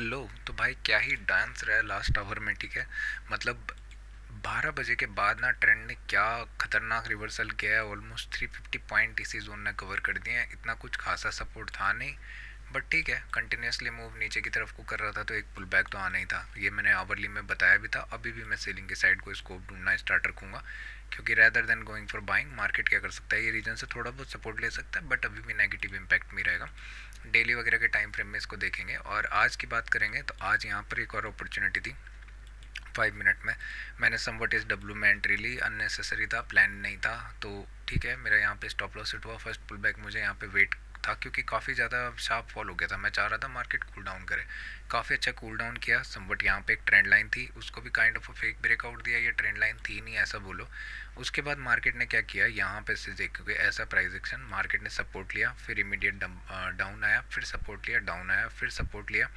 लो तो भाई क्या ही डांस रहा है लास्ट आवर में, ठीक है। मतलब 12 बजे के बाद ना ट्रेंड ने क्या खतरनाक रिवर्सल किया है। ऑलमोस्ट 350 पॉइंट इसी जोन ने कवर कर दिए हैं। इतना कुछ खासा सपोर्ट था नहीं, बट ठीक है, कंटिन्यूसली मूव नीचे की तरफ को कर रहा था तो एक पुल बैक तो आना ही था। ये मैंने आवरली में बताया भी था। अभी भी मैं सेलिंग की साइड को स्कोप ढूंढना स्टार्ट रखूंगा, क्योंकि rather than going for buying market क्या कर सकता है, ये रीजन से थोड़ा बहुत सपोर्ट ले सकता है, बट अभी भी नेगेटिव इम्पैक्ट में रहेगा। डेली वगैरह के टाइम फ्रेम में इसको देखेंगे। और आज की बात करेंगे तो आज यहाँ पर एक और अपॉर्चुनिटी थी 5 मिनट में। मैंने समवट इस डब्ल्यू में एंट्री ली, अननेसेसरी था, प्लान नहीं था, तो ठीक है। मेरा यहाँ पे स्टॉप लॉस हिट हुआ। फर्स्ट पुल बैक मुझे यहाँ पे वेट था, क्योंकि काफ़ी ज़्यादा शार्प फॉल हो गया था। मैं चाह रहा था मार्केट कूल डाउन करे। काफ़ी अच्छा कूल डाउन किया। समवट यहाँ पे एक ट्रेंड लाइन थी, उसको भी काइंड ऑफ फेक ब्रेकआउट दिया। ये ट्रेंड लाइन थी नहीं ऐसा बोलो। उसके बाद मार्केट ने क्या किया, यहाँ पे से देखोगे ऐसा प्राइस एक्शन, मार्केट ने सपोर्ट लिया, फिर इमीडिएट डाउन आया, फिर सपोर्ट लिया, डाउन आया, फिर सपोर्ट लिया।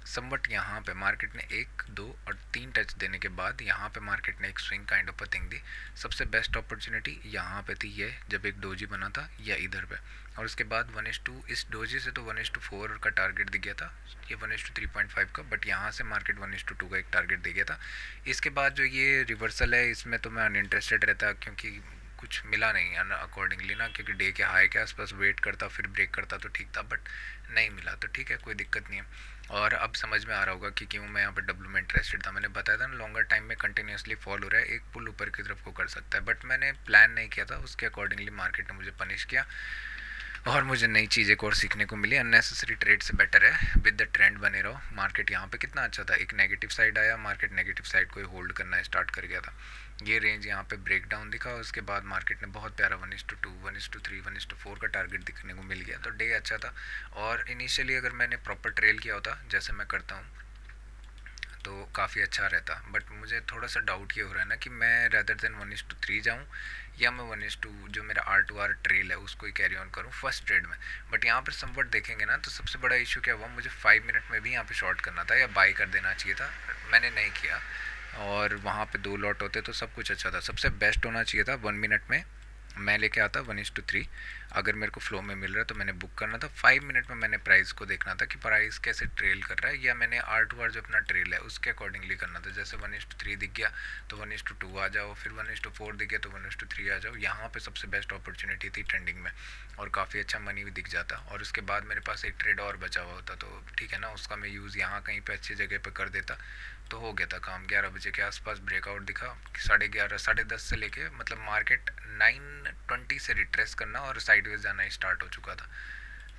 समवट यहाँ पे मार्केट ने 1 2 और 3 टच देने के बाद यहाँ पे मार्केट ने एक स्विंग काइंड ऑफ थिंग दी। सबसे बेस्ट अपॉर्चुनिटी यहाँ पे थी, ये जब एक डोजी बना था या इधर पे। और उसके बाद 1:2 इस डोजी से तो 1:4 का टारगेट दिख गया था, ये 1:3.5 का, बट यहाँ से मार्केट 1:2 का एक टारगेट दिख गया था। इसके बाद जो ये रिवर्सल है इसमें तो मैं अनइंटरेस्टेड रहता, क्योंकि कुछ मिला नहीं अकॉर्डिंगली ना, क्योंकि डे के हाई के आसपास वेट करता फिर ब्रेक करता तो ठीक था, बट नहीं मिला तो ठीक है, कोई दिक्कत नहीं है। और अब समझ में आ रहा होगा कि क्यों मैं यहाँ पर डब्ल्यू में इंटरेस्टेड था। मैंने बताया था ना, लॉन्गर टाइम में कंटिन्यूसली फॉल हो रहा है, एक पुल ऊपर की तरफ को कर सकता है, बट मैंने प्लान नहीं किया था, उसके अकॉर्डिंगली मार्केट ने मुझे पनिश किया और मुझे नई चीज़ एक और सीखने को मिली। अननेसेसरी ट्रेड से बेटर है विद द ट्रेंड बने रहो। मार्केट यहाँ पे कितना अच्छा था, एक नेगेटिव साइड आया, मार्केट नेगेटिव साइड को ही होल्ड करना स्टार्ट कर गया था। ये रेंज यहाँ पे ब्रेक डाउन दिखा, उसके बाद मार्केट ने बहुत प्यारा 1:2 1:3 1:4 का टारगेट दिखने को मिल गया, तो डे अच्छा था। और इनिशियली अगर मैंने प्रॉपर ट्रेल किया होता जैसे मैं करता हूँ तो काफ़ी अच्छा रहता, बट मुझे थोड़ा सा डाउट ये हो रहा है ना कि मैं रैदर देन 1:3 जाऊँ या मैं 1:2 जो मेरा R2R ट्रेल है उसको ही कैरी ऑन करूँ फर्स्ट ट्रेड में। बट यहाँ पर समवट देखेंगे ना तो सबसे बड़ा इशू क्या हुआ, मुझे 5 मिनट में भी यहाँ पे शॉर्ट करना था या बाई कर देना चाहिए था, मैंने नहीं किया। और वहाँ पे 2 लॉट होते तो सब कुछ अच्छा था। सबसे बेस्ट होना चाहिए था 1 मिनट में मैं लेके आता 1:3। अगर मेरे को फ्लो में मिल रहा है तो मैंने बुक करना था। 5 मिनट में मैंने प्राइस को देखना था कि प्राइस कैसे ट्रेल कर रहा है, या मैंने R2R जो अपना ट्रेल है उसके अकॉर्डिंगली करना था। जैसे 1:3 दिख गया तो 1:2 आ जाओ, फिर 1:4 दिख गया तो 1:3 आ जाओ। यहाँ पे सबसे बेस्ट अपॉर्चुनिटी थी ट्रेंडिंग में, और काफ़ी अच्छा मनी भी दिख जाता। और उसके बाद मेरे पास एक ट्रेड और बचा हुआ होता तो ठीक है ना, उसका मैं यूज़ यहाँ कहीं पर अच्छी जगह पर कर देता तो हो गया था काम। 11 बजे के आसपास ब्रेकआउट दिखा, 11:30 10:30 से लेके मतलब मार्केट 9:20 से रिट्रेस करना और साइडवेज जाना स्टार्ट हो चुका था।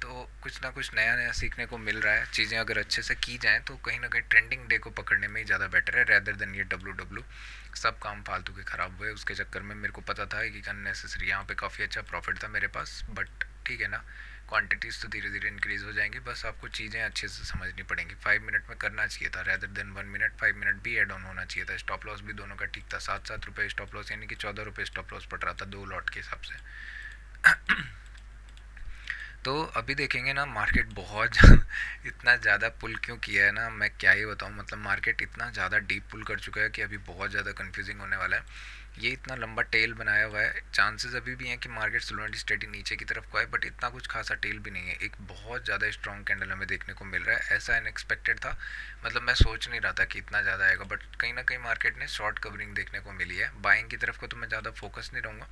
तो कुछ ना कुछ नया नया सीखने को मिल रहा है। चीज़ें अगर अच्छे से की जाएँ तो कहीं ना कहीं ट्रेंडिंग डे को पकड़ने में ही ज़्यादा बेटर है रैदर देन ये डब्ल्यू डब्ल्यू। सब काम फालतू के ख़राब हुए उसके चक्कर में। मेरे को पता था कि अननेसेसरी यहाँ पे काफ़ी अच्छा प्रॉफिट था मेरे पास, बट ठीक है ना, क्वांटिटीज़ तो धीरे धीरे इंक्रीज़ हो जाएंगी, बस आपको चीज़ें अच्छे से समझनी पड़ेंगी। 5 मिनट में करना चाहिए था रैदर देन 1 मिनट। 5 मिनट भी एड ऑन होना चाहिए था। स्टॉप लॉस भी दोनों का ठीक था, 7-7 रुपये स्टॉप लॉस, यानी कि 14 रुपये स्टॉप लॉस पड़ रहा था 2 लॉट के हिसाब से। तो अभी देखेंगे ना मार्केट बहुत इतना ज़्यादा पुल क्यों किया है ना, मैं क्या ही बताऊँ। मतलब मार्केट इतना ज़्यादा डीप पुल कर चुका है कि अभी बहुत ज़्यादा कंफ्यूजिंग होने वाला है। ये इतना लंबा टेल बनाया हुआ है, चांसेस अभी भी हैं कि मार्केट स्लो एंड स्टेडी नीचे की तरफ को आए, बट इतना कुछ खासा टेल भी नहीं है। एक बहुत ज़्यादा स्ट्रॉन्ग कैंडल हमें देखने को मिल रहा है, ऐसा अनएक्सपेक्टेड था। मतलब मैं सोच नहीं रहा था कि इतना ज़्यादा आएगा, बट कहीं ना कहीं मार्केट ने शॉर्ट कवरिंग देखने को मिली है। बाइंग की तरफ को तो मैं ज़्यादा फोकस नहीं रहूँगा,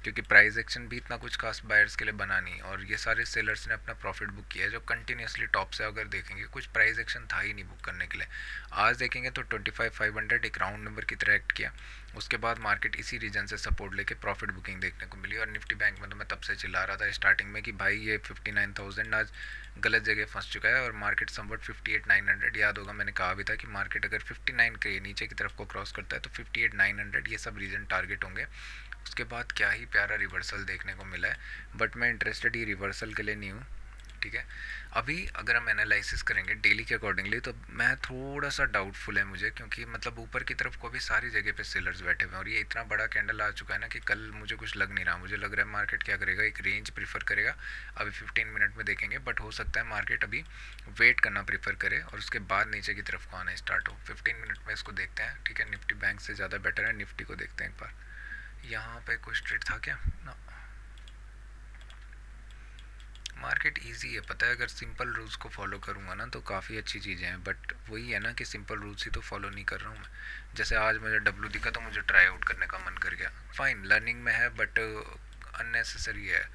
क्योंकि प्राइस एक्शन भी इतना कुछ खास बायर्स के लिए बना नहीं, और ये सारे सेलर्स ने अपना प्रॉफिट बुक किया है जो कंटिन्यूसली टॉप से अगर देखेंगे कुछ प्राइस एक्शन था ही नहीं बुक करने के लिए। आज देखेंगे तो 25,500 एक राउंड नंबर की तरह एक्ट किया। उसके बाद मार्केट इसी रीजन से सपोर्ट लेके प्रॉफिट बुकिंग देखने को मिली। और निफ्टी बैंक में तो मैं तब से चिल्ला रहा था स्टार्टिंग में कि भाई ये 59,000 आज गलत जगह फंस चुका है, और मार्केट समवट 58,900, याद होगा मैंने कहा भी था कि मार्केट अगर 59 के नीचे की तरफ को क्रॉस करता है तो 58,900 ये सब रीजन टारगेट होंगे। उसके बाद क्या ही प्यारा रिवर्सल देखने को मिला है, बट मैं इंटरेस्टेड ही रिवर्सल के लिए नहीं हूँ, ठीक है। अभी अगर हम एनालिसिस करेंगे डेली के अकॉर्डिंगली तो मैं थोड़ा सा डाउटफुल है मुझे, क्योंकि मतलब ऊपर की तरफ को भी सारी जगह पे सेलर्स बैठे हुए हैं, और ये इतना बड़ा कैंडल आ चुका है ना कि कल मुझे कुछ लग नहीं रहा। मुझे लग रहा है मार्केट क्या करेगा, एक रेंज प्रीफर करेगा। अभी 15 मिनट में देखेंगे, बट हो सकता है मार्केट अभी वेट करना प्रीफर करे और उसके बाद नीचे की तरफ को आना स्टार्ट हो। 15 मिनट में इसको देखते हैं, ठीक है। निफ्टी बैंक से ज़्यादा बेटर है, निफ्टी को देखते हैं एक बार। यहाँ पे कुछ ट्रेड था क्या ना, मार्केट इजी है, पता है, अगर सिंपल रूल्स को फॉलो करूँगा ना तो काफ़ी अच्छी चीज़ें हैं, बट वही है ना कि सिंपल रूल्स ही तो फॉलो नहीं कर रहा हूँ मैं। जैसे आज मुझे डब्लू दिखा तो मुझे ट्राई आउट करने का मन कर गया, फाइन, लर्निंग में है बट अननेसेसरी है।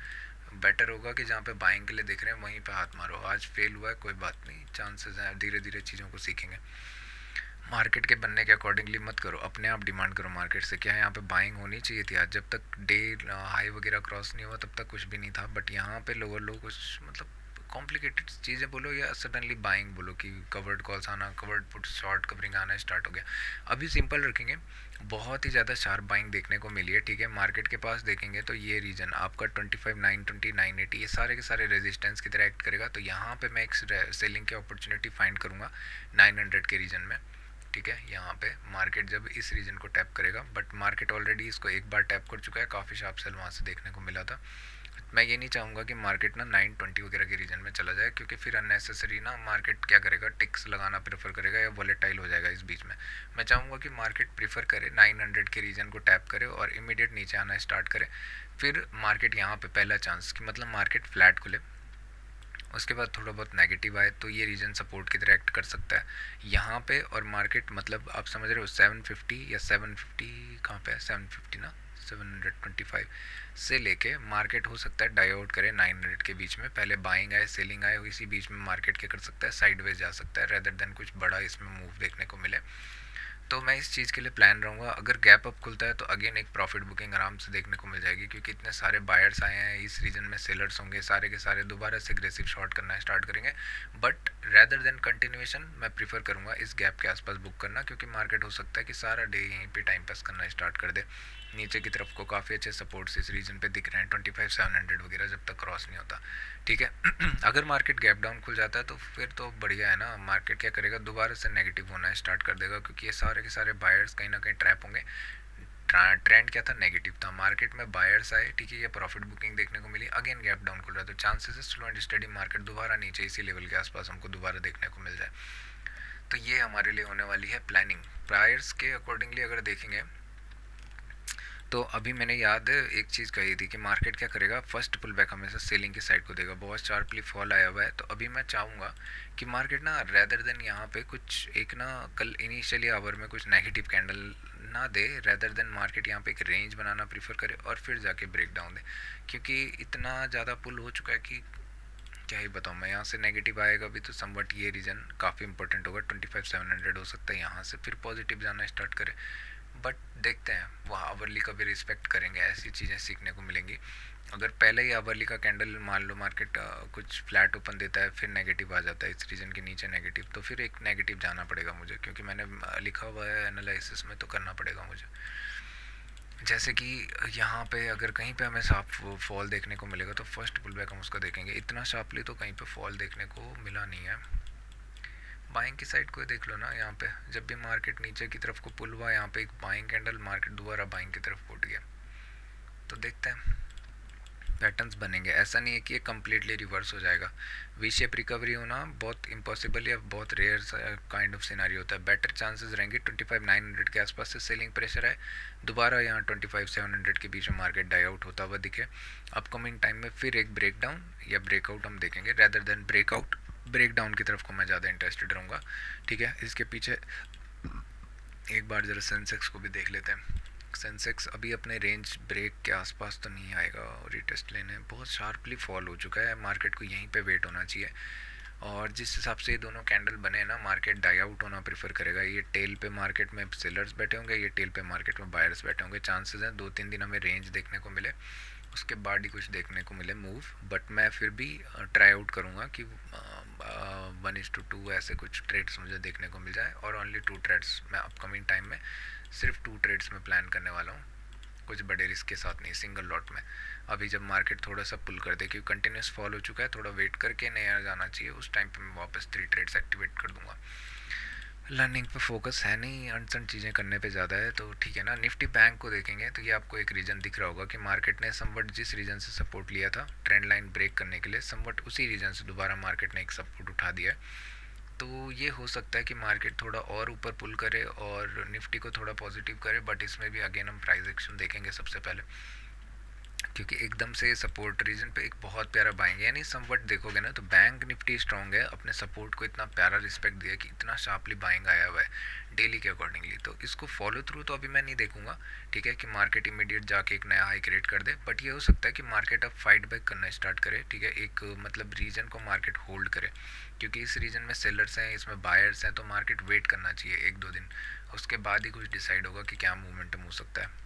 बेटर होगा कि जहाँ पे बाइंग के लिए देख रहे हैं वहीं पे हाथ मारो। आज फेल हुआ है, कोई बात नहीं, चांसेस हैं, धीरे धीरे चीज़ों को सीखेंगे। मार्केट के बनने के अकॉर्डिंगली मत करो, अपने आप डिमांड करो मार्केट से। क्या है, यहाँ पे बाइंग होनी चाहिए थी आज, जब तक डे हाई वगैरह क्रॉस नहीं हुआ तब तक कुछ भी नहीं था, बट यहाँ पे लोअर लो कुछ मतलब कॉम्प्लिकेटेड चीज़ें बोलो या सडनली बाइंग बोलो कि कवर्ड कॉल्स आना, कवर्ड पुट शॉर्ट कवरिंग आना स्टार्ट हो गया। अभी सिंपल रखेंगे, बहुत ही ज़्यादा शार्प बाइंग देखने को मिली है, ठीक है। मार्केट के पास देखेंगे तो ये रीजन आपका 25,920, 980 ये सारे के सारे रेजिस्टेंस की तरह एक्ट करेगा, तो यहाँ पे मैं एक सेलिंग की अपॉर्चुनिटी फाइंड करूँगा 900 के रीजन में, ठीक है। यहाँ पे मार्केट जब इस रीजन को टैप करेगा, बट मार्केट ऑलरेडी इसको एक बार टैप कर चुका है, काफ़ी शार्प सेल वहाँ से देखने को मिला था। मैं ये नहीं चाहूँगा कि मार्केट ना 920 वगैरह के रीजन में चला जाए, क्योंकि फिर अननेसेसरी ना मार्केट क्या करेगा, टिक्स लगाना प्रेफर करेगा या वॉलेटाइल हो जाएगा इस बीच में। मैं चाहूँगा कि मार्केट प्रेफर करे 900 के रीजन को टैप करे और इमीडिएट नीचे आना स्टार्ट करे, फिर मार्केट यहाँ पे पहला चांस कि मतलब मार्केट फ्लैट खुले, उसके बाद थोड़ा बहुत नेगेटिव आए तो ये रीजन सपोर्ट की तरह एक्ट कर सकता है यहाँ पे। और मार्केट मतलब आप समझ रहे हो 750 या 750 कहाँ पे है, 750 ना, 725 से लेके मार्केट हो सकता है डाई आउट करे 900 के बीच में। पहले बाइंग आए, सेलिंग आए, इसी बीच में मार्केट क्या कर सकता है, साइडवेज जा सकता है, रेदर देन कुछ बड़ा इसमें मूव देखने को मिले। तो मैं इस चीज़ के लिए प्लान रहूँगा। अगर गैप अप खुलता है तो अगेन एक प्रॉफिट बुकिंग आराम से देखने को मिल जाएगी, क्योंकि इतने सारे बायर्स आए हैं इस रीजन में, सेलर्स होंगे, सारे के सारे दोबारा से एग्रेसिव शॉर्ट करना स्टार्ट करेंगे। बट रैदर देन कंटिन्यूएशन मैं प्रीफर करूँगा इस गैप के आसपास बुक करना, क्योंकि मार्केट हो सकता है कि सारा डे यहीं पे टाइम पास करना स्टार्ट कर दे। नीचे की तरफ को काफ़ी अच्छे सपोर्ट्स इस रीजन पे दिख रहे हैं, 25,700 वगैरह जब तक क्रॉस नहीं होता, ठीक है। अगर मार्केट गैप डाउन खुल जाता है तो फिर तो बढ़िया है ना, मार्केट क्या करेगा, दोबारा से नेगेटिव होना स्टार्ट कर देगा, क्योंकि ये सारे के सारे बायर्स कहीं ना कहीं ट्रैप होंगे। ट्रेंड क्या था, नेगेटिव था, मार्केट में बायर्स आए, ठीक है, ये प्रॉफिट बुकिंग देखने को मिली, अगेन गैप डाउन खुल रहा है, तो चांसेस है स्लो एंड स्टडी मार्केट दोबारा नीचे इसी लेवल के आसपास हमको दोबारा देखने को मिल जाए। तो ये हमारे लिए होने वाली है प्लानिंग। प्रायर्स के अकॉर्डिंगली अगर देखेंगे तो अभी मैंने याद है एक चीज़ कही थी कि मार्केट क्या करेगा, फर्स्ट पुल बैक हमेशा सेलिंग की साइड को देगा, बहुत शार्पली फॉल आया हुआ है। तो अभी मैं चाहूँगा कि मार्केट ना रेदर देन यहाँ पे कुछ एक ना कल इनिशियली आवर में कुछ नेगेटिव कैंडल ना दे, रेदर देन मार्केट यहाँ पे एक रेंज बनाना प्रीफर करे और फिर जाके ब्रेक डाउन दे, क्योंकि इतना ज़्यादा पुल हो चुका है कि क्या ही बताऊँ मैं। यहाँ से नेगेटिव आएगा भी तो समवट ये रीजन काफ़ी इंपॉर्टेंट होगा, 25,700 हो सकता है यहाँ से फिर पॉजिटिव जाना स्टार्ट करे। बट देखते हैं, वहाँ आवरली का भी रिस्पेक्ट करेंगे, ऐसी चीज़ें सीखने को मिलेंगी। अगर पहले ही आवरली का कैंडल मान लो मार्केट कुछ फ्लैट ओपन देता है फिर नेगेटिव आ जाता है इस रीजन के नीचे नेगेटिव, तो फिर एक नेगेटिव जाना पड़ेगा मुझे, क्योंकि मैंने लिखा हुआ है एनालिसिस में तो करना पड़ेगा मुझे। जैसे कि यहाँ पे अगर कहीं पे हमें शार्प फॉल देखने को मिलेगा तो फर्स्ट पुल बैक हम उसका देखेंगे, इतना शार्पली तो कहीं पे फॉल देखने को मिला नहीं है। बाइंग की साइड को देख लो ना, यहाँ पे जब भी मार्केट नीचे की तरफ को पुल हुआ, यहाँ पे एक बाइंग कैंडल, मार्केट दोबारा बाइंग की तरफ उठ गया। तो देखते हैं पैटर्न्स बनेंगे, ऐसा नहीं है कि ये कम्प्लीटली रिवर्स हो जाएगा। वी शेप रिकवरी होना बहुत इम्पॉसिबल या बहुत रेयर काइंड ऑफ सिनारी होता है। बेटर चांसेस रहेंगे 25,900 के आसपास से सेलिंग प्रेशर है, दोबारा यहाँ 25,700 के बीच में मार्केट डाई आउट होता हुआ दिखे, अपकमिंग टाइम में फिर एक ब्रेक डाउन या ब्रेकआउट हम देखेंगे, rather than breakout. Break down की तरफ को मैं ज़्यादा इंटरेस्टेड रहूँगा, ठीक है। इसके पीछे एक बार ज़रा सेंसेक्स को भी देख लेते हैं। सेंसेक्स अभी अपने रेंज ब्रेक के आसपास तो नहीं आएगा, और रिटेस्ट लेने बहुत शार्पली फॉल हो चुका है, मार्केट को यहीं पे वेट होना चाहिए। और जिस हिसाब से ये दोनों कैंडल बने ना, मार्केट डाई आउट होना प्रेफर करेगा। ये टेल पे मार्केट में सेलर्स बैठे होंगे, ये टेल पे मार्केट में बायर्स बैठे होंगे, चांसेस हैं 2-3 दिन हमें रेंज देखने को मिले, उसके बाद ही कुछ देखने को मिले मूव। बट मैं फिर भी ट्राई आउट करूँगा कि 1:2 ऐसे कुछ ट्रेड्स मुझे देखने को मिल जाए, और ओनली 2 ट्रेड्स मैं अपकमिंग टाइम में सिर्फ 2 ट्रेड्स में प्लान करने वाला हूँ, कुछ बड़े रिस्क के साथ नहीं, सिंगल लॉट में। अभी जब मार्केट थोड़ा सा पुल कर दे, क्योंकि कंटिन्यूस फॉल हो चुका है, थोड़ा वेट करके नया जाना चाहिए, उस टाइम पे मैं वापस 3 ट्रेड्स एक्टिवेट कर दूंगा। लर्निंग पे फोकस है नहीं, अनसन चीज़ें करने पे ज़्यादा है, तो ठीक है ना। निफ्टी बैंक को देखेंगे तो ये आपको एक रीजन दिख रहा होगा कि मार्केट ने समवट जिस रीजन से सपोर्ट लिया था ट्रेंड लाइन ब्रेक करने के लिए, समवट उसी रीजन से दोबारा मार्केट ने एक सपोर्ट उठा दिया है। तो ये हो सकता है कि मार्केट थोड़ा और ऊपर पुल करे और निफ्टी को थोड़ा पॉजिटिव करे, बट इसमें भी अगेन हम प्राइस एक्शन देखेंगे सबसे पहले। क्योंकि एकदम से सपोर्ट रीजन पे एक बहुत प्यारा बाइंग है, यानी समवट देखोगे ना तो बैंक निफ्टी स्ट्रांग है, अपने सपोर्ट को इतना प्यारा रिस्पेक्ट दिया कि इतना शार्पली बाइंग आया हुआ है डेली के अकॉर्डिंगली, तो इसको फॉलो थ्रू तो अभी मैं नहीं देखूंगा। ठीक है कि मार्केट इमीडिएट जाके एक नया हाई क्रिएट कर दे, बट ये हो सकता है कि मार्केट अब फाइट बैक करना स्टार्ट करे। ठीक है, एक मतलब रीजन को मार्केट होल्ड करे, क्योंकि इस रीजन में सेलर्स हैं, इसमें बायर्स हैं, तो मार्केट वेट करना चाहिए एक दो दिन, उसके बाद ही कुछ डिसाइड होगा कि क्या मोमेंटम हो सकता है।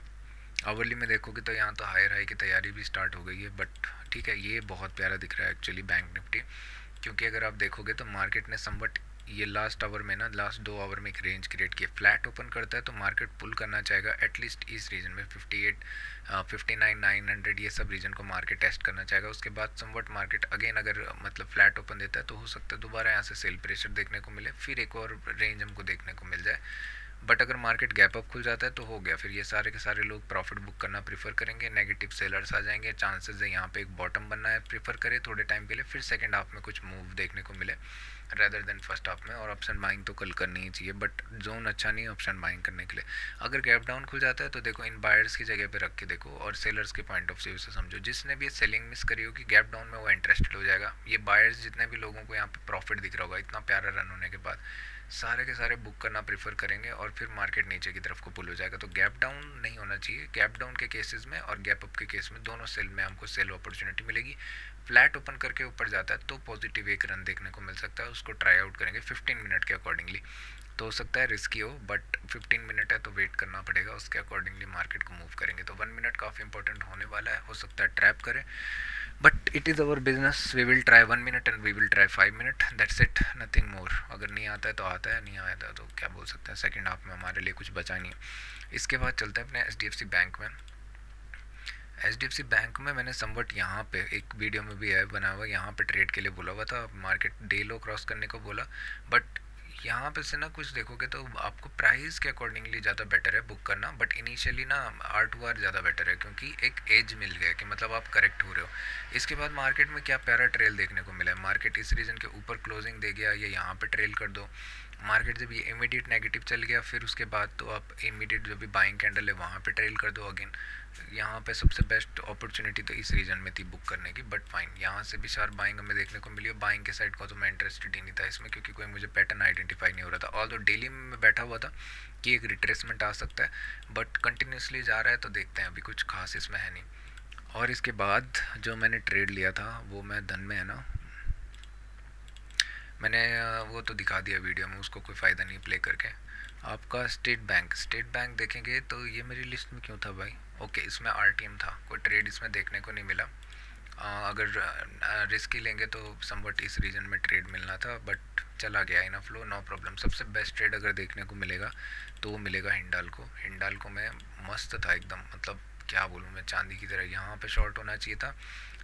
आवरली में देखोगे तो यहाँ तो हायर हाई की तैयारी भी स्टार्ट हो गई है, बट ठीक है ये बहुत प्यारा दिख रहा है एक्चुअली बैंक निफ्टी, क्योंकि अगर आप देखोगे तो मार्केट ने समवट ये लास्ट आवर में ना, लास्ट 2 आवर में एक रेंज क्रिएट किया, फ्लैट ओपन करता है तो मार्केट पुल करना चाहेगा एटलीस्ट इस रीजन में 58 59 900, ये सब रीजन को मार्केट टेस्ट करना चाहेगा। उसके बाद समवट मार्केट अगेन अगर मतलब फ्लैट ओपन देता है तो हो सकता है दोबारा यहाँ से सेल प्रेशर देखने को मिले, फिर एक और रेंज हमको देखने को मिल जाए। बट अगर मार्केट गैप अप खुल जाता है तो हो गया, फिर ये सारे के सारे लोग प्रॉफिट बुक करना प्रीफर करेंगे, नेगेटिव सेलर्स आ जाएंगे, चांसेस है यहाँ पे एक बॉटम बनना है प्रीफर करें थोड़े टाइम के लिए, फिर सेकंड हाफ में कुछ मूव देखने को मिले रेदर देन फर्स्ट हाफ में। और ऑप्शन बाइंग तो कल करनी ही चाहिए, बट जोन अच्छा नहीं है ऑप्शन बाइंग करने के लिए। अगर गैप डाउन खुल जाता है तो देखो इन बायर्स की जगह पे रख के देखो और सेलर्स के पॉइंट ऑफ व्यू से समझो, जिसने भी सेलिंग मिस करी होगी गैप डाउन में वो इंटरेस्टेड हो जाएगा। ये बायर्स जितने भी लोगों को यहाँ पे प्रॉफिट दिख रहा होगा इतना प्यारा रन होने के बाद, सारे के सारे बुक करना प्रीफर करेंगे और फिर मार्केट नीचे की तरफ को पुल हो जाएगा। तो गैप डाउन नहीं होना चाहिए, गैप डाउन के केसेस में और गैप अप के केस में दोनों सेल में हमको सेल अपॉर्चुनिटी मिलेगी। फ्लैट ओपन करके ऊपर जाता है तो पॉजिटिव एक रन देखने को मिल सकता है, उसको ट्राई आउट करेंगे 15 मिनट के अकॉर्डिंगली। तो हो सकता है रिस्की हो, बट 15 मिनट है तो वेट करना पड़ेगा, उसके अकॉर्डिंगली मार्केट को मूव करेंगे। तो 1 मिनट काफ़ी इंपॉर्टेंट होने वाला है, हो सकता है ट्रैप करे, but it is our business, we will try 1 minute and we will try 5 minute, that's it, nothing more. अगर नहीं आता है तो आता है, नहीं आता तो क्या बोल सकते हैं, सेकेंड हाफ में हमारे लिए कुछ बचा नहीं है। इसके बाद चलते हैं अपने एच बैंक में। एच बैंक में मैंने समवट यहाँ पे एक वीडियो में भी है बना हुआ, यहाँ पे ट्रेड के लिए बोला हुआ था, मार्केट डे लो क्रॉस करने को बोला, बट यहाँ पे से ना कुछ देखोगे तो आपको प्राइस के अकॉर्डिंगली ज़्यादा बेटर है बुक करना, बट इनिशियली ना R2R ज़्यादा बेटर है, क्योंकि एक एज मिल गया कि मतलब आप करेक्ट हो रहे हो। इसके बाद मार्केट में क्या प्यारा ट्रेल देखने को मिला है, मार्केट इस रीजन के ऊपर क्लोजिंग दे गया, ये यहाँ पे ट्रेल कर दो। मार्केट जब ये इमीडिएट नेगेटिव चल गया फिर उसके बाद तो आप इमीडिएट जो भी बाइंग कैंडल है वहाँ पे ट्रेल कर दो अगेन। यहाँ पे सबसे बेस्ट अपॉर्चुनिटी तो इस रीजन में थी बुक करने की, बट फाइन यहाँ से भी शार्प बाइंग हमें देखने को मिली। बाइंग के साइड का तो मैं इंटरेस्टेड ही नहीं था इसमें, क्योंकि कोई मुझे पैटर्न आइडेंटिफाई नहीं हो रहा था। ऑल तो डेली में मैं बैठा हुआ था कि एक रिट्रेसमेंट आ सकता है, बट कंटिन्यूसली जा रहा है तो देखते हैं, अभी कुछ खास इसमें है नहीं। और इसके बाद जो मैंने ट्रेड लिया था वो मैं धन में है ना, मैंने वो तो दिखा दिया वीडियो में, उसको कोई फ़ायदा नहीं प्ले करके। आपका स्टेट बैंक देखेंगे तो ये मेरी लिस्ट में क्यों था भाई, ओके इसमें RTM था, कोई ट्रेड इसमें देखने को नहीं मिला। अगर रिस्क ही लेंगे तो समवट इस रीजन में ट्रेड मिलना था, बट चला गया इन फ्लो, नो प्रॉब्लम। सबसे बेस्ट ट्रेड अगर देखने को मिलेगा तो वो मिलेगा हिंडाल को मैं मस्त था एकदम, मतलब क्या बोलूँ मैं, चांदी की तरह। यहाँ पे शॉर्ट होना चाहिए था,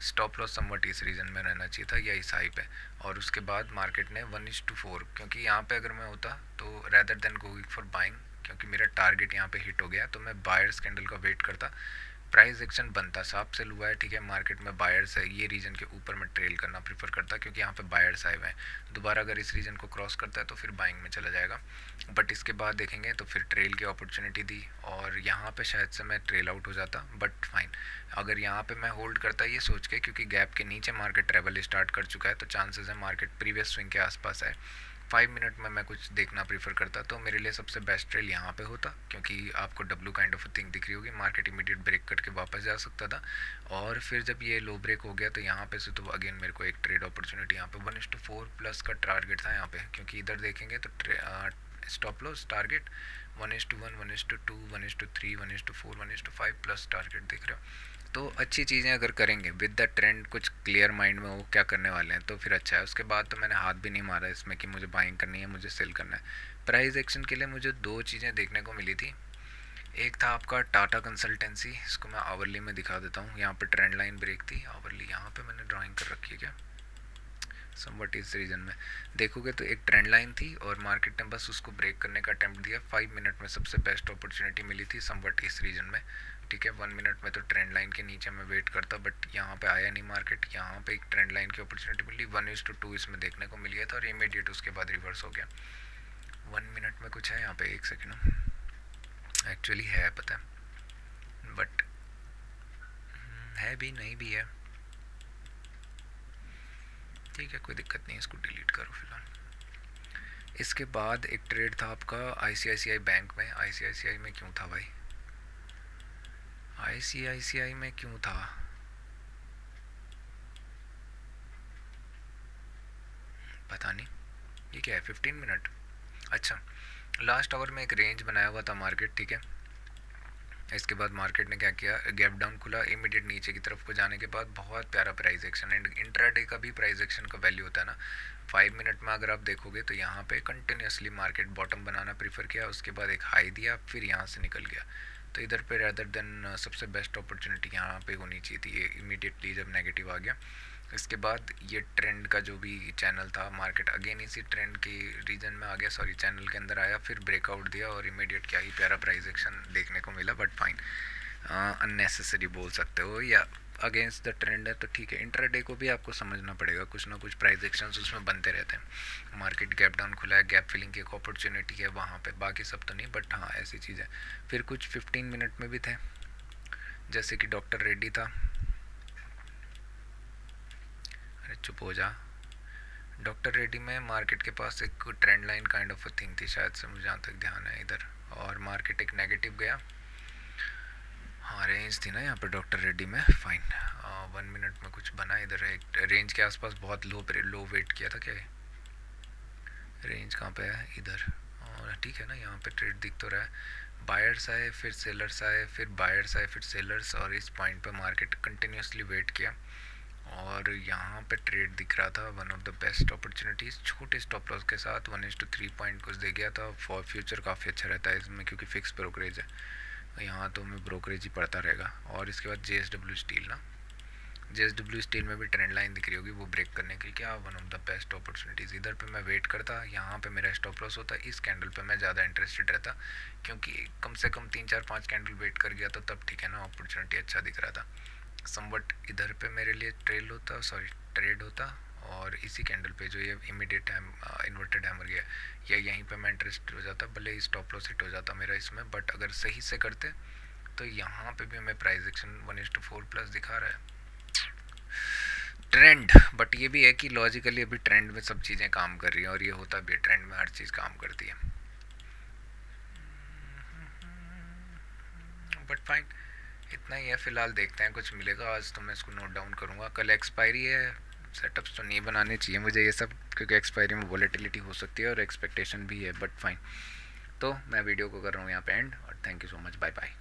स्टॉप लॉस समवट इस रीजन में रहना चाहिए था या इस हाई पे, और उसके बाद मार्केट ने 1:4, क्योंकि यहाँ पे अगर मैं होता तो rather than going for buying, क्योंकि मेरा टारगेट यहाँ पे हिट हो गया तो मैं बायर्स कैंडल का वेट करता, प्राइस एक्शन बनता, साफ सेल हुआ है ठीक है, मार्केट में बायर्स है, ये रीजन के ऊपर मैं ट्रेल करना प्रीफर करता, क्योंकि यहाँ पे बायर्स आए हुए हैं। दोबारा अगर इस रीजन को क्रॉस करता है तो फिर बाइंग में चला जाएगा, बट इसके बाद देखेंगे तो फिर ट्रेल की अपॉर्चुनिटी दी और यहाँ पे शायद से मैं ट्रेल आउट हो जाता, बट फाइन। अगर यहाँ पे मैं होल्ड करता ये सोच के, क्योंकि गैप के नीचे मार्केट ट्रेवल स्टार्ट कर चुका है तो चांसेस है मार्केट प्रीवियस स्विंग के आसपास है। 5 मिनट में मैं कुछ देखना प्रीफर करता तो मेरे लिए सबसे बेस्ट ट्रेल यहाँ पे होता, क्योंकि आपको डब्लू काइंड ऑफ थिंग दिख रही होगी, मार्केट इमीडिएट ब्रेक करके वापस जा सकता था। और फिर जब ये लो ब्रेक हो गया तो यहाँ पे से तो अगेन मेरे को एक ट्रेड अपॉर्चुनिटी यहाँ पे 1:4 प्लस का टारगेट था यहाँ पे, क्योंकि इधर देखेंगे तो stop loss target 1:1 1:2 1:3 1:4 1:5 plus target दिख रहा है। तो अच्छी चीज़ें अगर करेंगे विद द ट्रेंड, कुछ क्लियर माइंड में वो क्या करने वाले हैं तो फिर अच्छा है। उसके बाद तो मैंने हाथ भी नहीं मारा इसमें कि मुझे बाइंग करनी है मुझे सेल करना है। प्राइस एक्शन के लिए मुझे दो चीज़ें देखने को मिली थी, एक था आपका टाटा कंसल्टेंसी, इसको मैं आवरली में दिखा देता हूँ। यहाँ पे ट्रेंड लाइन ब्रेक थी आवरली, यहाँ पे मैंने ड्राइंग कर रखी है क्या, समवट इस रीजन में देखोगे तो एक ट्रेंड लाइन थी और मार्केट ने बस उसको ब्रेक करने का अटेम्प्ट दिया। 5 मिनट में सबसे बेस्ट अपॉर्चुनिटी मिली थी समवट इस रीजन में, ठीक है। 1 मिनट में तो ट्रेंड लाइन के नीचे मैं वेट करता, बट यहाँ पे आया नहीं मार्केट, यहाँ पे एक ट्रेंड लाइन की अपॉर्चुनिटी मिली, 1:2 इसमें देखने को मिल गया था और इमीडिएट उसके बाद रिवर्स हो गया। 1 मिनट में कुछ है यहाँ पे, एक सेकेंड एक्चुअली है पता है, बट है भी नहीं भी है, ठीक है कोई दिक्कत नहीं, इसको डिलीट करो फिलहाल। इसके बाद एक ट्रेड था आपका आईसीआईसीआई बैंक में। आईसीआईसीआई में क्यों था भाई, आईसीआईसीआई में क्यों था, पता नहीं। ये क्या है, 15 मिनट। अच्छा, लास्ट आवर में एक रेंज बनाया हुआ था मार्केट, ठीक है। इसके बाद मार्केट ने क्या किया, गैप डाउन खुला, इमीडिएट नीचे की तरफ को जाने के बाद बहुत प्यारा प्राइस एक्शन। एंड इंट्राडे का भी प्राइस एक्शन का वैल्यू होता है ना। 5 मिनट में अगर आप देखोगे तो यहाँ पे कंटिन्यूसली मार्केट बॉटम बनाना प्रीफर किया, उसके बाद एक हाई दिया, फिर यहाँ से निकल गया। तो इधर पे रैदर देन सबसे बेस्ट अपॉर्चुनिटी यहाँ पे होनी चाहिए थी ये इमीडिएटली जब नेगेटिव आ गया। इसके बाद ये ट्रेंड का जो भी चैनल था, मार्केट अगेन इसी ट्रेंड के रीजन में आ गया, सॉरी चैनल के अंदर आया, फिर ब्रेकआउट दिया और इमीडिएट क्या ही प्यारा प्राइस एक्शन देखने को मिला। बट फाइन, अननेसेसरी बोल सकते हो या अगेंस्ट द ट्रेंड है तो ठीक है। इंट्राडे को भी आपको समझना पड़ेगा, कुछ ना कुछ प्राइस एक्शंस उसमें बनते रहते हैं। मार्केट गैप डाउन खुला है, गैप फिलिंग की एक अपॉर्चुनिटी है वहाँ पे, बाकी सब तो नहीं, बट हाँ ऐसी चीज़ है। फिर कुछ 15 मिनट में भी थे, जैसे कि डॉक्टर रेड्डी था। अरे चुप हो जा। डॉक्टर रेड्डी में मार्केट के पास एक trend line kind of a thing थी शायद से, मुझे जहाँ तक ध्यान है इधर, और मार्केट एक नेगेटिव गया। हाँ रेंज थी ना यहाँ पर डॉक्टर रेड्डी में, फाइन। 1 मिनट में कुछ बना इधर, एक रेंज के आसपास बहुत लो वेट किया था क्या, रेंज कहाँ पे है इधर, और ठीक है ना यहाँ पे ट्रेड दिख तो रहा है। बायर्स आए, फिर सेलर्स आए, फिर बायर्स आए, फिर सेलर्स, और इस पॉइंट पे मार्केट कंटिन्यूसली वेट किया और यहाँ पे ट्रेड दिख रहा था, one of the best opportunities. छोटे स्टॉप लॉस के साथ 1:3 पॉइंट कुछ दे गया था। फॉर फ्यूचर काफ़ी अच्छा रहता है इसमें क्योंकि फिक्स ब्रोकरेज है, यहाँ तो हमें ब्रोकरेज ही पड़ता रहेगा। और इसके बाद जेएसडब्ल्यू स्टील ना, जेएसडब्ल्यू स्टील में भी ट्रेंड लाइन दिख रही होगी, वो ब्रेक करने के लिए क्या one of the best opportunities. इधर पे मैं वेट करता, यहाँ पे मेरा स्टॉप लॉस होता, इस कैंडल पे मैं ज़्यादा इंटरेस्टेड रहता क्योंकि कम से कम 3 4 5 कैंडल वेट कर गया था तब ठीक है ना, अपॉर्चुनिटी अच्छा दिख रहा था। समवट इधर पे मेरे लिए ट्रेड होता और इसी कैंडल पे जो ये इमीडिएट इन्वर्टेड हैमर गया, या यहीं पे मैं इंटरेस्ट हो जाता, भले ही स्टॉप लॉस हिट हो जाता मेरा इसमें, बट अगर सही से करते तो यहाँ पे भी हमें प्राइस एक्शन 1:4 प्लस दिखा रहा है ट्रेंड। बट ये भी है कि लॉजिकली अभी ट्रेंड में सब चीज़ें काम कर रही हैं, और ये होता भी है, ट्रेंड में हर चीज़ काम करती है। बट फाइन, इतना ही है फिलहाल, देखते हैं कुछ मिलेगा आज तो मैं इसको नोट डाउन करूँगा। कल एक्सपायरी है, सेटअप्स तो नहीं बनाने चाहिए मुझे ये सब क्योंकि एक्सपायरी में वॉलेटिलिटी हो सकती है और एक्सपेक्टेशन भी है, बट फाइन। तो मैं वीडियो को कर रहा हूँ यहाँ पे एंड, और thank you so much, bye bye.